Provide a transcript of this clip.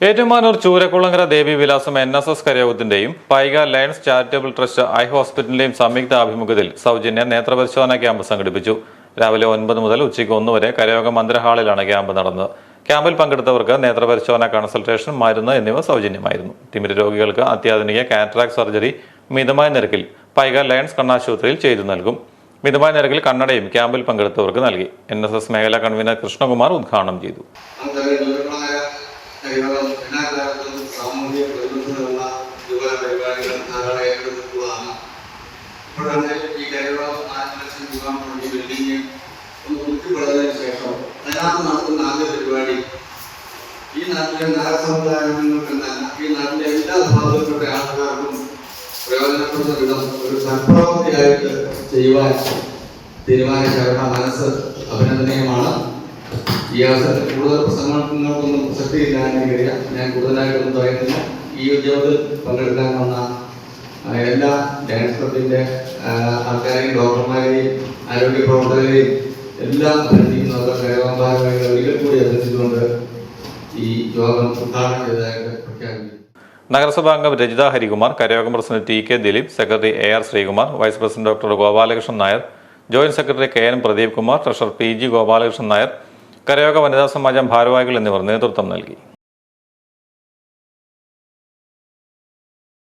Ettumanoor Choorakkulangara Devi Vilasam NSS കരയോഗത്തിന്റെയും Paika Lions charitable trust eye ഹോസ്പിറ്റലിന്റെയും സംയുക്ത ആഭിമുഖ്യത്തിൽ സൗജന്യ നേത്രപരിശോധന ക്യാമ്പ് സംഘടിപ്പിച്ചു. രാവിലെ 9 മുതൽ ഉച്ചയ്ക്ക് 1 വരെ കരയോഗ മന്ദിരഹാളിലാണ് ക്യാമ്പ് നടന്നത്. ക്യാമ്പിൽ പങ്കെടുത്തവർക്ക് നേത്രപരിശോധന, കൺസൾട്ടേഷൻ, മരുന്ന് എന്നിവ സൗജന്യമായിരുന്നു. തിമിര രോഗികൾക്ക് അത്യാധുനിക കാറ്ററാക്ട് സർജറി മിതമായ നിരക്കിൽ പൈക ലയൺസ് കണ്ണാശുപത്രിയിൽ ചെയ്തു നൽകും. മിതമായ നിരക്കിൽ കണ്ണടയും ക്യാമ്പിൽ പങ്കെടുത്തവർക്ക് നൽകി. NSS മേഖലാ കൺവീനർ കൃഷ്ണകുമാർ ഉദ്ഘാടനം ചെയ്തു. സാമൂഹിക പ്രതിബദ്ധതയുള്ള യുവ പരിപാടികൾ ധാരാളം ഏറ്റെടുത്തിട്ടുള്ളതാണ്. ഇപ്പോഴാണ് ഈ കരയോഗം 4 ലക്ഷം രൂപ മുടക്കി ബിൽഡിംഗ് ഒന്ന് കുത്തിപ്പടഞ്ഞതിന് ശേഷം അതിനകത്ത് നടത്തുന്ന ആദ്യ പരിപാടി ഈ നാട്ടിലെ നഗരസമുദായങ്ങൾക്കെന്നല്ല, ഈ നാട്ടിലെ എല്ലാ ഭാഗത്തിൽപ്പെട്ട ആൾക്കാർക്കും പ്രയോജനപ്പെടുന്ന വിധം ഒരു സൽപ്രവൃത്തിയായിട്ട് ചെയ്യുവാൻ തീരുമാനിച്ചവരുടെ മനസ്സ് അഭിനന്ദനീയമാണ്. ഈ അവസരത്തിൽ കൂടുതൽ പ്രസംഗങ്ങൾക്കൊന്നും പ്രസക്തിയില്ല എനിക്കറിയാം. ഞാൻ കൂടുതലായിട്ടൊന്നും പറയുന്നില്ല. ഈ ഉദ്യോഗത്തിൽ പങ്കെടുക്കാൻ വന്ന എല്ലാ ഡാൻസ് ക്ലബിന്റെ ആൾക്കാരെയും, ഡോക്ടർമാരെയും, ആരോഗ്യ പ്രവർത്തകരെയും എല്ലാം അഭിനന്ദിക്കുന്നവർ കരയോഗഭാരവാഹികളെ ഒരിക്കൽ കൂടി അഭിനന്ദിച്ചുകൊണ്ട് ഈ യോഗം ഉദ്ഘാടനം ചെയ്തതായിട്ട് പ്രഖ്യാപിക്കുന്നു. നഗരസഭാ അംഗം രജിത ഹരികുമാർ, കരയോഗം president TK Dileep, secretary AR Sreekumar, vice president doctor Gopalakrishnan Nair, joint secretary KN Pradeep Kumar, treasurer PG Gopalakrishnan Nair, കരയോഗ വനിതാ സമാജം ഭാരവാഹികൾ എന്നിവർ നേതൃത്വം നൽകി.